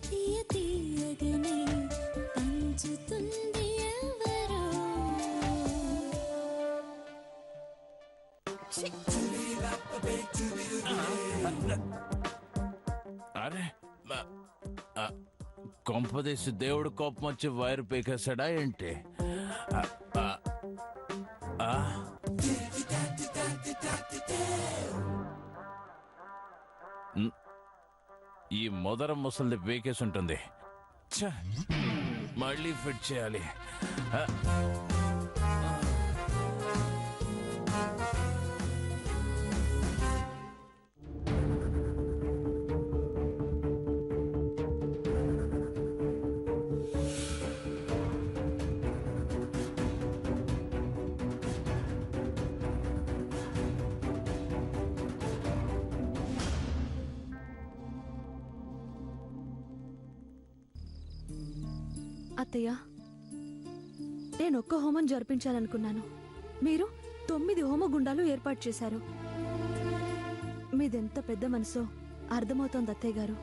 తీయ తీయగనే పంచుతుంది ఎవరో. అరే కొంపదీసి దేవుడు కోపం వచ్చి వైరు పీకేశాడా ఏంటి? ఈ మొదర ముసలిది పీకేసి ఉంటుంది. మళ్ళీ ఫిట్ చేయాలి. అత్తయ్య, నేను ఒక్క హోమం జరిపించాలనుకున్నాను. మీరు 9 హోమగుండాలు ఏర్పాటు చేశారు. మీదెంత పెద్ద మనసో అర్థమవుతోంది అత్తయ్య గారు.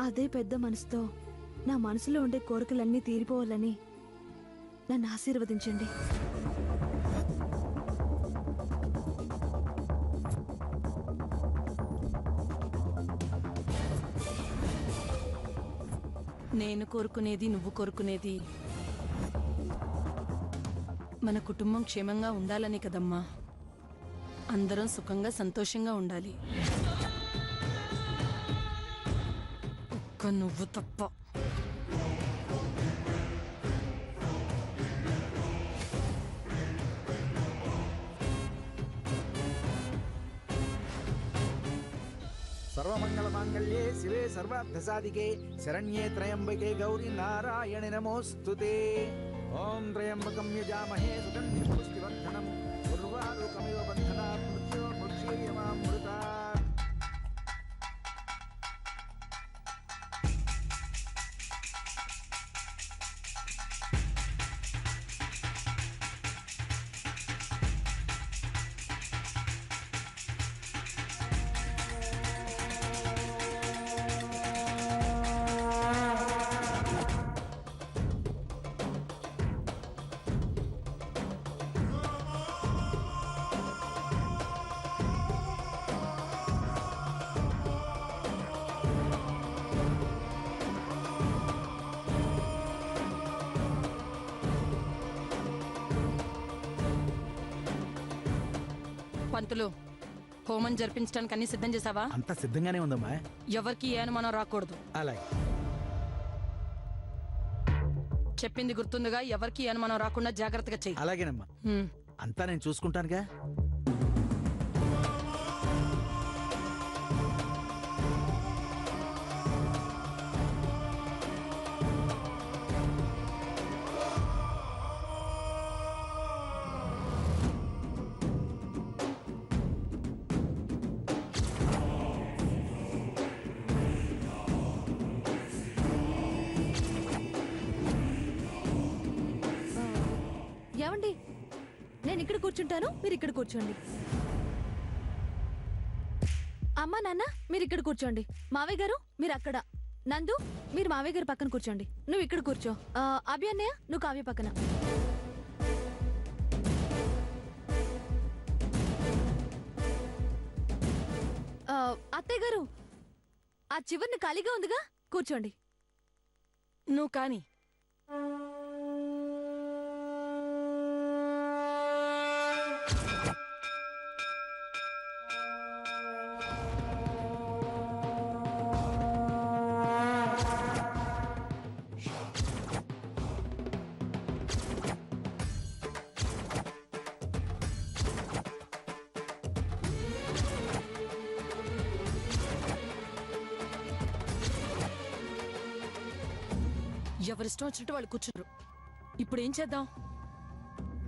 అదే పెద్ద మనసుతో నా మనసులో ఉండే కోరికలన్నీ తీరిపోవాలని నన్ను ఆశీర్వదించండి. నేను కోరుకునేది, నువ్వు కోరుకునేది మన కుటుంబం క్షేమంగా ఉండాలని కదమ్మా. అందరం సుఖంగా సంతోషంగా ఉండాలి. ఒక్క నువ్వు తప్ప. सर्वमंगलमांगल्ये शिवे सर्वार्थसाधिके शरण्ये त्र्यंबके गौरी नारायणे नमोस्तुते। ओम त्र्यंबकं यजामहे सुगन्धिं पुष्टिवर्धनम् उर्वारुकमिव बन्धनात् मृत्योर्मुक्षीयमामृतात्। పంతులు, హోమం జరిపించడానికి అన్ని సిద్ధం చేసావా? అంతా సిద్ధంగానే ఉందమ్మా. ఎవరికి ఏ అనుమానం రాకూడదు. అలాగే. చెప్పింది గుర్తుందిగా? ఎవరికి ఏ అనుమానం రాకుండా జాగ్రత్తగా చెయ్యి. అలాగేనమ్మా. అంతా నేను చూసుకుంటానుగా. ఏమండి, నేను ఇక్కడ కూర్చుంటాను, మీరు ఇక్కడ కూర్చోండి. అమ్మా నాన్న మీరు ఇక్కడ కూర్చోండి. మావయ్య గారు మీరు అక్కడ. నందు మీరు మావయ్య గారు పక్కన కూర్చోండి. నువ్వు ఇక్కడ కూర్చో. అభి అన్నయ్య నువ్వు కావ్య పక్కన. అత్తయ్య గారు ఆ చివరిని ఖాళీగా ఉందిగా, కూర్చోండి. నువ్వు కానీ. ఎవరిష్టం వచ్చినట్టు వాళ్ళు కూర్చున్నారు. ఇప్పుడు ఏం చేద్దాం?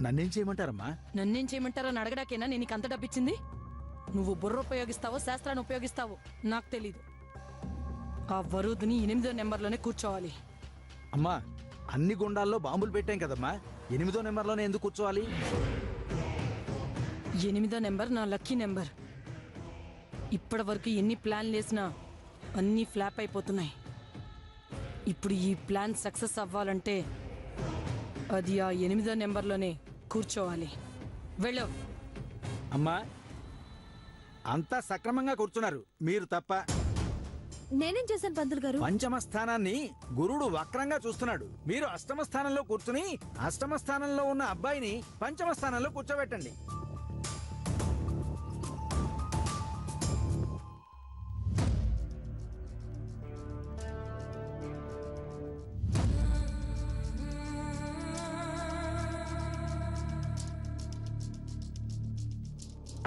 నన్నేం చేయమంటారమ్మా? నన్నేం చేయమంటారని అడగడాకేనా నేను నీకు అంత డబ్బిచ్చింది? నువ్వు బుర్ర ఉపయోగిస్తావో శాస్త్రాన్ని ఉపయోగిస్తావో నాకు తెలీదు. ఆ వరుదిని 8వ నెంబర్లోనే కూర్చోవాలి. అమ్మా, అన్ని గుండాల్లో బాంబులు పెట్టాం కదమ్మా, 8వ నెంబర్లోనే ఎందుకు కూర్చోవాలి? 8వ నెంబర్ నా లక్కీ నెంబర్. ఇప్పటి వరకు ఎన్ని ప్లాన్లు వేసినా అన్నీ ఫ్లాప్ అయిపోతున్నాయి. ఇప్పుడు ఈ ప్లాన్ సక్సెస్ అవ్వాలంటే అది ఆ 8వ నెంబర్లోనే కూర్చోవాలి. వెళ్ళు. అమ్మా అంతా సక్రమంగా కూర్చున్నారు, మీరు తప్ప. నేనేం చేశాను పంతులు గారు? పంచమ స్థానాన్ని గురుడు వక్రంగా చూస్తున్నాడు. మీరు అష్టమ స్థానంలో కూర్చుని అష్టమ స్థానంలో ఉన్న అబ్బాయిని పంచమ స్థానంలో కూర్చోబెట్టండి.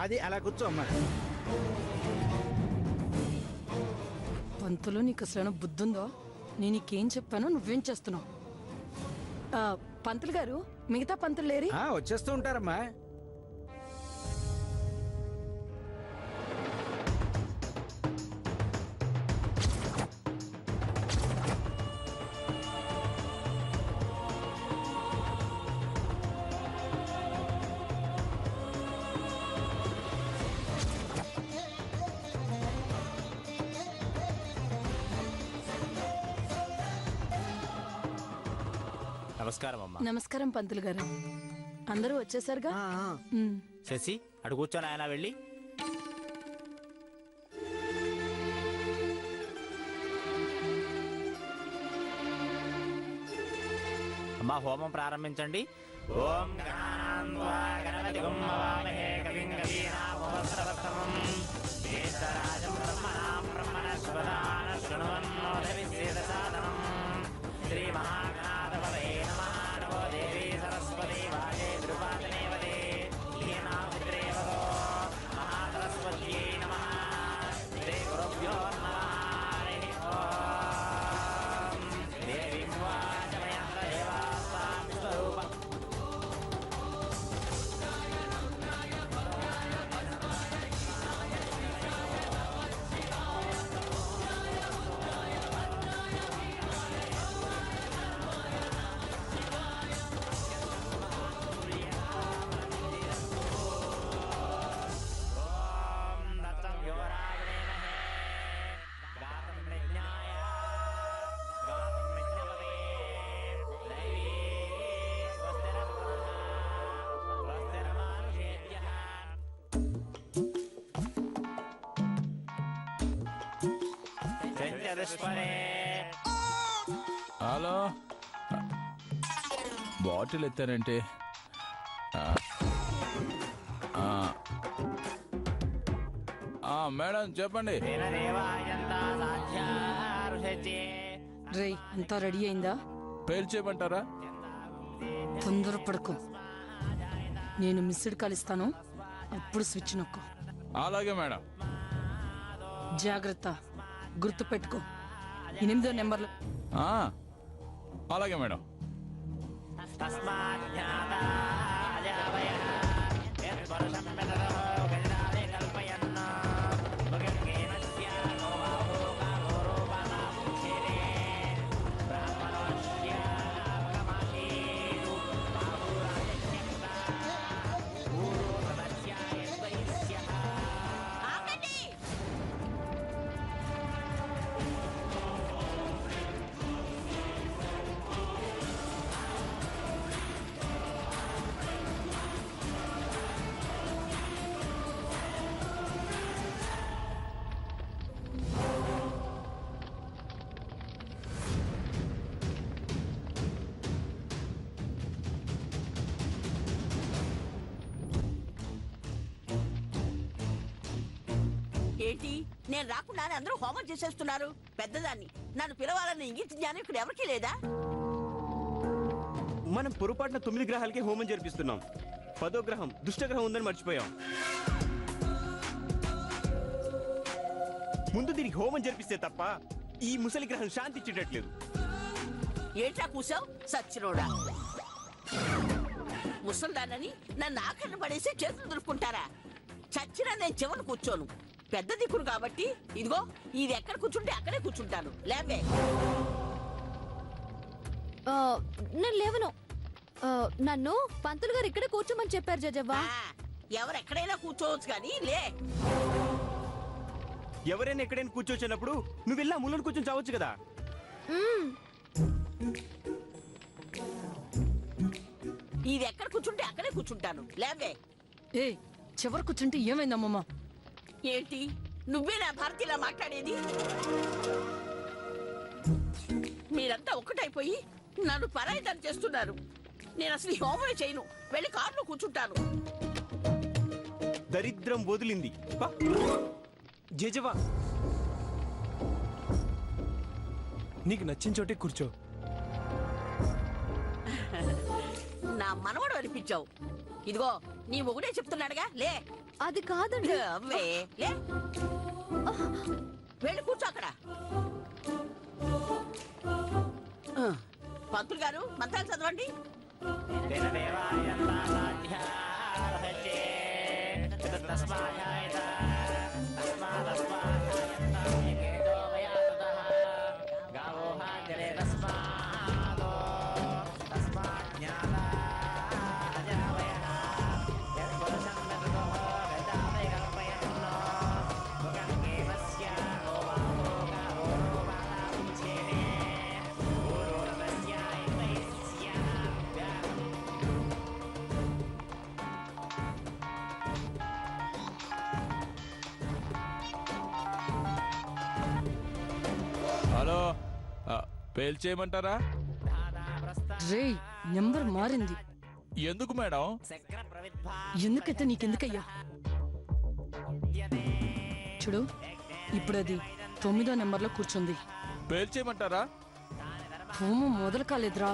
అది అలా కూర్చో అమ్మా. పంతులు, నీకు అసలు బుద్ధుందో? నేను నీకేం చెప్పానో నువ్వేం చేస్తున్నావు? పంతులు గారు, మిగతా పంతులు లేరి? వచ్చేస్తూ ఉంటారమ్మా. నమస్కారం అమ్మా. నమస్కారం పంతులు గారు. అందరూ వచ్చేసారుగా? శశి, అటు కూర్చొని ఆయన వెళ్ళి. అమ్మా, హోమం ప్రారంభించండి. ఓం గణపతిగుం హవామహే కవిం కవీనాముపస్రవస్తమం జ్యేష్ఠరాజం బ్రహ్మణాం బ్రహ్మణస్పదాన శృణ్వన్నోదవిశ్వేదసాదనం శ్రీమహాగణాధిపతయే నమః. నమో దేవీ సరస్వతీ వాజే తిరుపాతనేవతే లీనాముద్రేవతో మహాసరస్వత్యై నమః. శ్రీ గురుభ్యో నమః. హరి ఓం. దేవీం వాచమయంత దేవాస్తాం స్వరూపం. హలో, బాటిల్ ఎత్తానంటే మేడం చెప్పండి. రే, అంతా రెడీ అయిందా? పేల్చేయమంటారా? తొందరపడకు. నేను మిస్డ్ కాల్ ఇస్తాను, అప్పుడు స్విచ్ నొక్కు. అలాగే మేడం. జాగ్రత్త, గుర్తు పెట్టుకో. 8వ నెంబర్లో. అలాగే మేడం. ఏంటి, నేను రాకుండానే అందరూ హోమం చేసేస్తున్నారు? పెద్దదాన్ని, నన్ను పిలవాలని ఇంగిత జ్ఞానం ఇక్కడ ఎవరికీ లేదా? మనం పొరపాటున 9 గ్రహాలకి హోమం జరిపిస్తున్నాం. 10వ గ్రహం దుష్టగ్రహం ఉందని మర్చిపోయాం. ముందు దీనికి హోమం జరిపిస్తే తప్ప ఈ ముసలి గ్రహం శాంతి ఇచ్చేటట్లేదు. ఏంట్రా కూసావు సచ్చినోడా? ముసల్దానని నన్ను ఆఖరణ పడేసి చేతులు దులుపుకుంటారా? చచ్చినా నేను చివరి కూర్చోను. పెద్ద దిక్కును కాబట్టి ఇదిగో ఇది ఎక్కడ కూర్చుంటే అక్కడే కూర్చుంటాను. లేవే. నేను లేవను. నన్ను పంతులు గారు ఇక్కడే కూర్చోమని చెప్పారు జజవ్వా. ఎవరెక్కడైనా కూర్చోవచ్చు కానీ లే. ఎవరైనా ఎక్కడైనా కూర్చోవచ్చినప్పుడు నువ్వు వెళ్ళి ఆ మూలను కూర్చొని చావచ్చు కదా. ఇది ఎక్కడ కూర్చుంటే అక్కడే కూర్చుంటాను లేవే. ఏ చివరి కూర్చుంటే ఏమైందమ్మమ్మ? ఏంటి నువ్వే నా భారతీలా మాట్లాడేది? మీరంతా ఒక్కటైపోయి నన్ను పరాయిదాన్ని చేస్తున్నారు. నేను అసలు ఈ హోమమే చేయను. వెళ్ళి కారులో కూర్చుంటాను. దరిద్రం వదిలింది. జేజవా, నీకు నచ్చిన చోటే కూర్చో. నా మనవడు అనిపించావు. ఇదిగో నీ మొగుడే చెప్తున్నాడుగా, లే. అది కాదండి. అవ్వే లే, వెళ్ళి కూర్చో అక్కడ. పంతులు గారు మంత్రాలు చదవండి. హలో, పేల్చేయమంటారా? రేయ్ నెంబర్ మారింది. ఎందుకు మేడం? ఎందుకైతే నీకెందుకయ్యా? చూడు, ఇప్పుడు అది 9వ నెంబర్లో కూర్చుంది. పేల్చేయమంటారా? హోమం మొదలు కాలేదురా.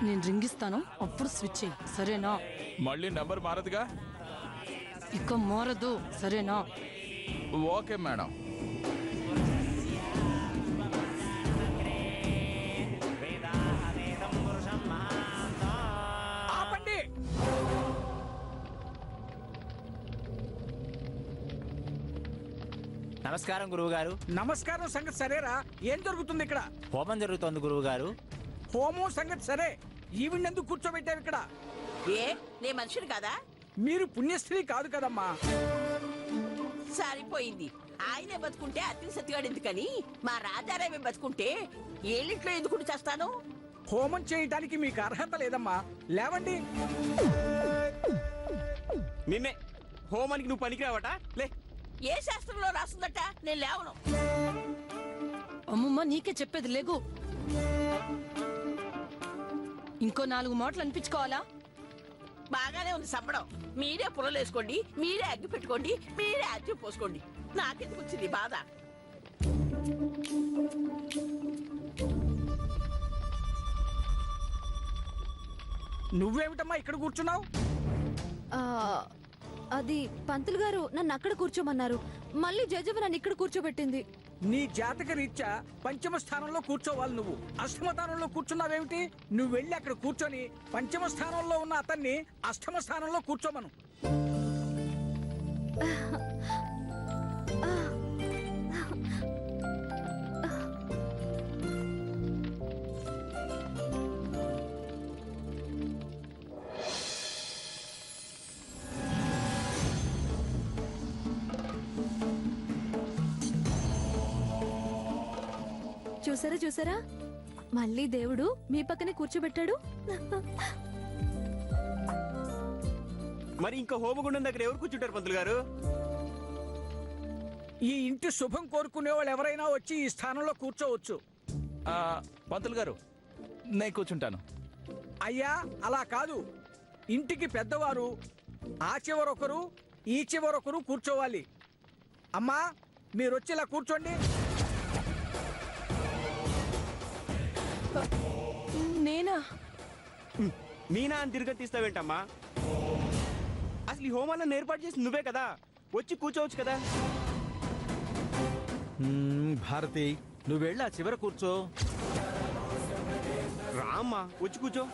నేను రింగిస్తాను, అప్పుడు స్విచ్ చేయి, సరేనా? మళ్ళీ నెంబర్ మారదుగా? ఇక మారదు, సరేనా? Okay madam. ఆపండి. నమస్కారం గురువు గారు. నమస్కారం సంగతి సరేరా, ఏం జరుగుతుంది ఇక్కడ? హోమం జరుగుతోంది గురువు గారు. హోమం సంగతి సరే, ఈవిడ ఎందుకు కూర్చోబెట్టావు ఇక్కడ? ఏ నే మనిషిని కాదా? మీరు పుణ్యస్త్రీ కాదు కదమ్మా. సరిపోయింది. ఆయనే బతుకుంటే అత్తిని సత్తిగాడు ఎందుకని, మా రాజారామే బతుకుంటే ఏళ్ళింట్లో ఎందుకు చేస్తాను? హోమం చేయడానికి మీకు అర్హత లేదమ్మా, లేవండి. నిన్నే హోమానికి నువ్వు పనికిరావట, లే. ఏ శాస్త్రంలో రాస్తుందట? నేను లేవను. అమ్మమ్మ నీకే చెప్పేది, లేగు. ఇంకో 4 మాటలు అనిపించుకోవాలా? బాగానే ఉంది సంబడం. మీరే పుల్లలేసుకోండి, మీరే అగ్గి పెట్టుకోండి, మీరే అగ్గి పోసుకోండి. నాకెందుకు వచ్చింది బాధ? నువ్వేమిటమ్మా ఇక్కడ కూర్చున్నావు? అది పంతులు గారు నన్ను అక్కడ కూర్చోమన్నారు. మళ్ళీ జజవ నన్ను ఇక్కడ కూర్చోబెట్టింది. నీ జాతక రీత్యా పంచమ స్థానంలో కూర్చోవాలి, నువ్వు అష్టమ స్థానంలో కూర్చున్నావేమిటి? నువ్వు వెళ్ళి అక్కడ కూర్చొని పంచమ స్థానంలో ఉన్న అతన్ని అష్టమ స్థానంలో కూర్చోమను. చూసారా చూసారా, మళ్ళీ దేవుడు మీ పక్కనే కూర్చోబెట్టాడు. మరి ఇంకా హోమగుండం దగ్గర ఎవరు కూర్చుంటారు పంతులు గారు? ఈ ఇంటి శుభం కోరుకునే వాళ్ళు ఎవరైనా వచ్చి ఈ స్థానంలో కూర్చోవచ్చు. పంతులు గారు, నేను కూర్చుంటాను. అయ్యా అలా కాదు, ఇంటికి పెద్దవారు ఆ చివరొకరు ఈ చివరొకరు కూర్చోవాలి. అమ్మా మీరొచ్చి ఇలా కూర్చోండి. నేనా? మీనా అని తిరిగి తీస్తావేంటమ్మా? అసలు ఈ హోమాలను ఏర్పాటు చేసి నువ్వే కదా, వచ్చి కూర్చోవచ్చు కదా. భారతి నువ్వు వెళ్ళి ఆ చివర కూర్చో. రామ్మా, వచ్చి కూర్చో.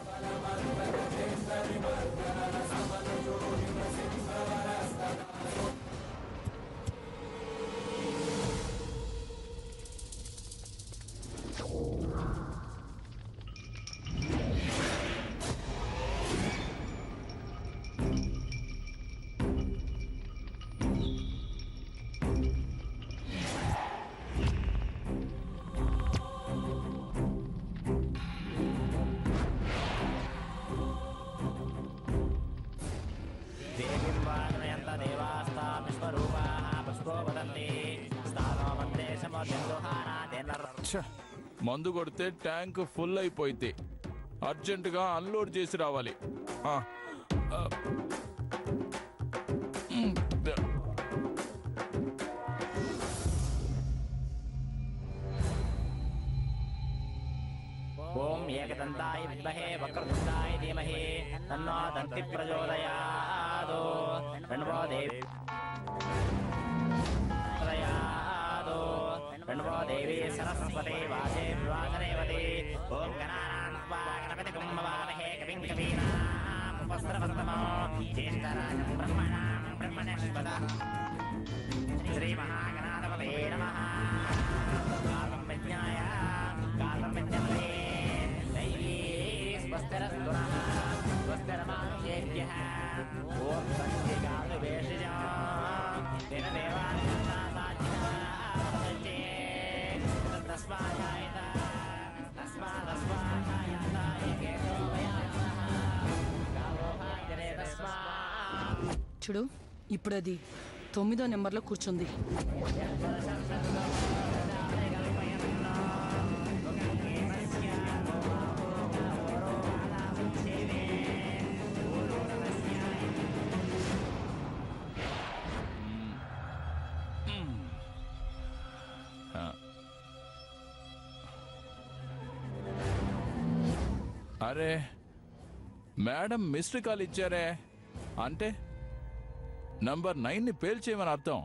ఛ, మందు కొడితే ట్యాంక్ ఫుల్ అయిపోయింది. అర్జెంటుగా అన్లోడ్ చేసి రావాలి. ఆ, ఆ. ఓం ఏకదంతాయ విద్మహే వక్రతుండాయ ధీమహి తన్నో దంతి ప్రచోదయాత్. రణవో దేవి దేవి సరస్వతి వాచే వివాసరేవతి. ఓం గణానాం త్వా గణపతిం హవామహే కవిం కవీనాం ఉపస్రవస్తమో జ్యేష్ఠరాజం బ్రహ్మణాం బ్రహ్మణస్పద. శ్రీ మహాగణాధిపతే నమః. కాలం విజ్ఞాయ కాలం విజ్ఞాయే దైవీ స్వస్తిరస్తు నః స్వస్తిరమానుషేభ్యః. ఓం సంధ్యావేషజా చూడు, ఇప్పుడు అది 9వ నెంబర్లో కూర్చుంది. అరే మేడం మిస్డ్ కాల్ ఇచ్చారే, అంటే నంబర్ 9ని పేల్చేయమని అర్థం.